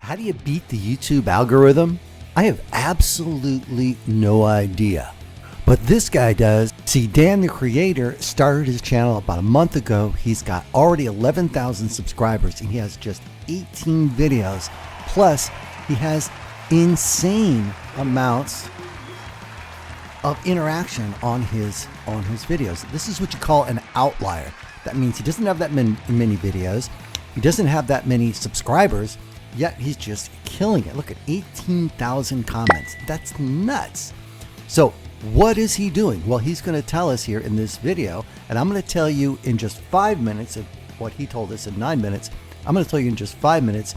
How do you beat the YouTube algorithm? I have absolutely no idea. But this guy does. See, Dan the creator started his channel about a month ago. He's got already 11,000 subscribers and he has just 18 videos. Plus, he has insane amounts of interaction on his videos. This is what you call an outlier. That means he doesn't have that many videos. He doesn't have that many subscribers, yet he's just killing it. Look at 18,000 comments. That's nuts. So what is he doing? Well, he's going to tell us here in this video, and I'm going to tell you in just 5 minutes of what he told us in 9 minutes. I'm going to tell you in just 5 minutes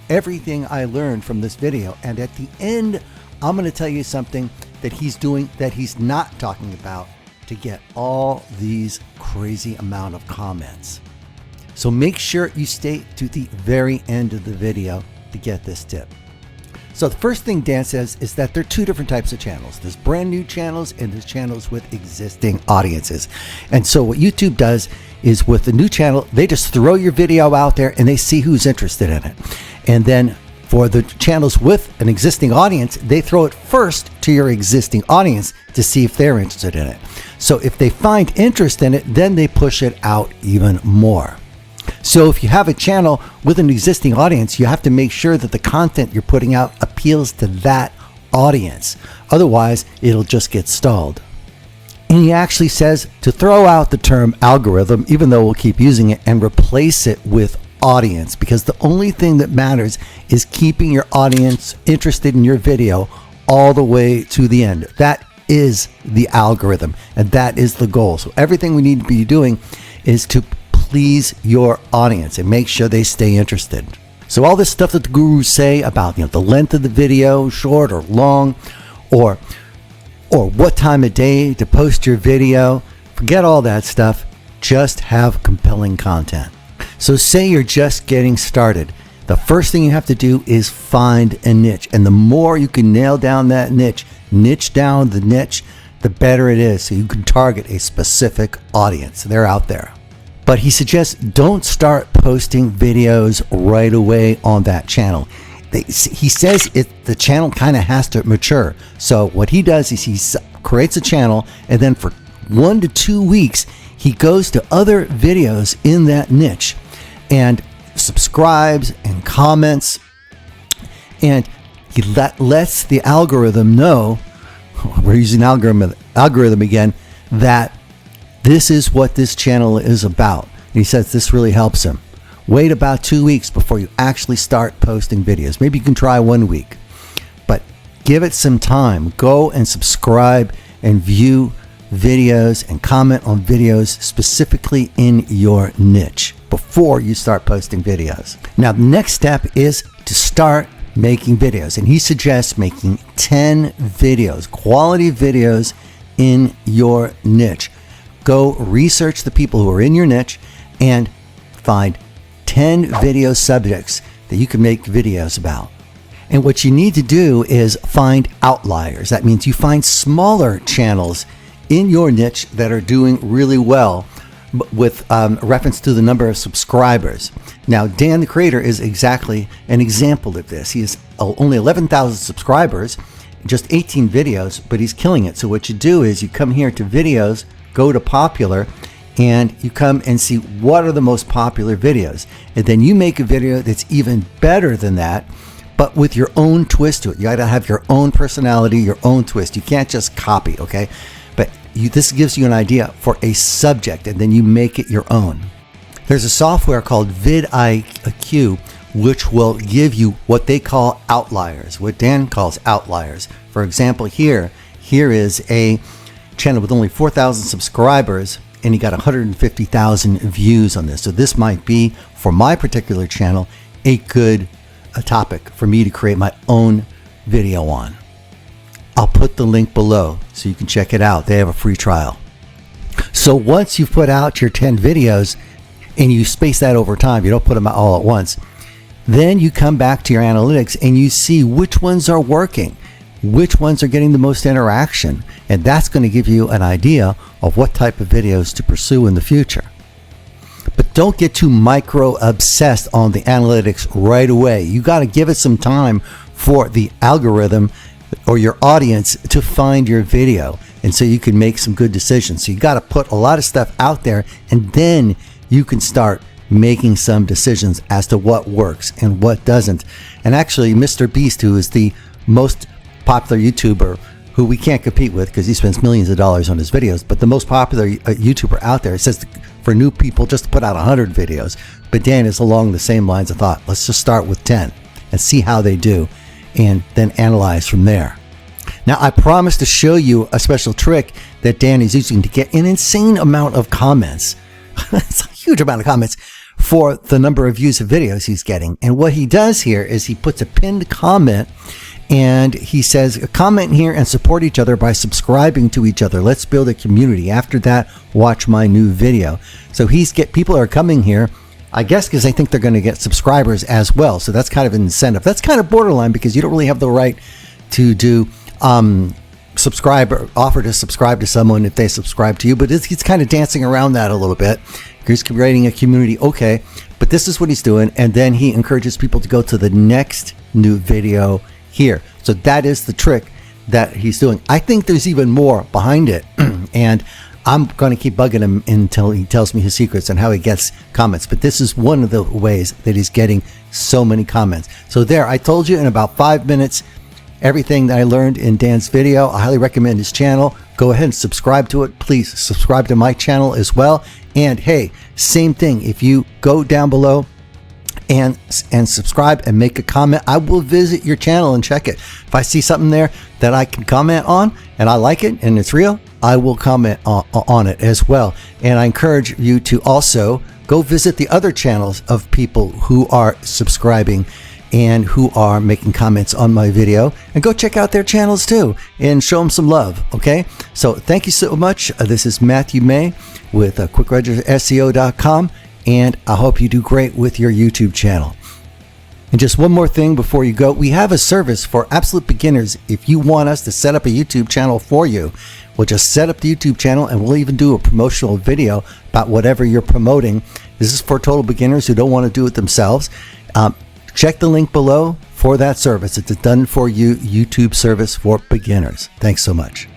everything I learned from this video. And at the end, I'm going to tell you something that he's doing that he's not talking about to get all these crazy amount of comments. So make sure you stay to the very end of the video to get this tip. So the first thing Dan says is that there are two different types of channels. There's brand new channels and there's channels with existing audiences. And so what YouTube does is with the new channel, they just throw your video out there and they see who's interested in it. And then for the channels with an existing audience, they throw it first to your existing audience to see if they're interested in it. So if they find interest in it, then they push it out even more. So if you have a channel with an existing audience, you have to make sure that the content you're putting out appeals to that audience. Otherwise, it'll just get stalled. And he actually says to throw out the term algorithm, even though we'll keep using it, and replace it with audience, because the only thing that matters is keeping your audience interested in your video all the way to the end. That is the algorithm, and that is the goal. So everything we need to be doing is to please your audience and make sure they stay interested. So all this stuff that the gurus say about, the length of the video, short or long, or what time of day to post your video, forget all that stuff. Just have compelling content. So say you're just getting started. The first thing you have to do is find a niche. And the more you can nail down that niche down the niche, the better it is. So you can target a specific audience. They're out there. But he suggests don't start posting videos right away on that channel. He says the channel kind of has to mature. So what he does is he creates a channel, and then for 1 to 2 weeks, he goes to other videos in that niche and subscribes and comments, and he lets the algorithm know, we're using algorithm again, that this is what this channel is about. And he says this really helps him. Wait about 2 weeks before you actually start posting videos. Maybe you can try 1 week, but give it some time. Go and subscribe and view videos and comment on videos specifically in your niche before you start posting videos. Now, the next step is to start making videos. And he suggests making 10 videos, quality videos in your niche. Go research the people who are in your niche and find 10 video subjects that you can make videos about. And what you need to do is find outliers. That means you find smaller channels in your niche that are doing really well with reference to the number of subscribers. Now, Dan the creator is exactly an example of this. He has only 11,000 subscribers, just 18 videos, but he's killing it. So what you do is you come here to videos, go to popular, and you come and see what are the most popular videos. And then you make a video that's even better than that, but with your own twist to it. You gotta have your own personality, your own twist. You can't just copy, okay? But this gives you an idea for a subject, and then you make it your own. There's a software called VidIq, which will give you what they call outliers, what Dan calls outliers. For example, here is a channel with only 4,000 subscribers, and he got 150,000 views on this. So this might be, for my particular channel, a good topic for me to create my own video on. I'll put the link below so you can check it out. They have a free trial. So once you've put out your 10 videos and you space that over time, you don't put them out all at once, then you come back to your analytics and you see which ones are working, which ones are getting the most interaction, and that's going to give you an idea of what type of videos to pursue in the future. but don't get too micro obsessed on the analytics right away. You got to give it some time for the algorithm or your audience to find your video, and so you can make some good decisions. So you got to put a lot of stuff out there, and then you can start making some decisions as to what works and what doesn't. And actually, Mr.Beast, who is the most popular YouTuber, who we can't compete with because he spends millions of dollars on his videos, but the most popular YouTuber out there, says for new people just to put out 100 videos. But Dan is along the same lines of thought. Let's just start with 10 and see how they do, and then analyze from there. Now, I promised to show you a special trick that Dan is using to get an insane amount of comments. It's a huge amount of comments for the number of views of videos he's getting. And what he does here is he puts a pinned comment, and he says, comment here and support each other by subscribing to each other. Let's build a community. After that, watch my new video. So people are coming here, I guess, because they think they're going to get subscribers as well. So that's kind of an incentive. That's kind of borderline, because you don't really have the right to do subscribe or offer to subscribe to someone if they subscribe to you. But he's kind of dancing around that a little bit. He's creating a community, okay, but this is what he's doing, and then he encourages people to go to the next new video here. So that is the trick that he's doing. I think there's even more behind it, and I'm going to keep bugging him until he tells me his secrets and how he gets comments. But this is one of the ways that he's getting so many comments. So there, I told you in about 5 minutes everything that I learned in Dan's video. I highly recommend his channel. Go ahead and subscribe to it. Please subscribe to my channel as well. And hey, same thing. If you go down below and subscribe and make a comment, I will visit your channel and check it. If I see something there that I can comment on and I like it and it's real, I will comment on it as well. And I encourage you to also go visit the other channels of people who are subscribing and who are making comments on my video, and go check out their channels too and show them some love. Okay, so thank you so much. This is Matthew May with QuickRegisterSEO.com, and I hope you do great with your YouTube channel. And just one more thing before you go, we have a service for absolute beginners. If you want us to set up a YouTube channel for you, we'll just set up the YouTube channel, and we'll even do a promotional video about whatever you're promoting. This is for total beginners who don't want to do it themselves. Check the link below for that service. It's a done for you YouTube service for beginners. Thanks so much.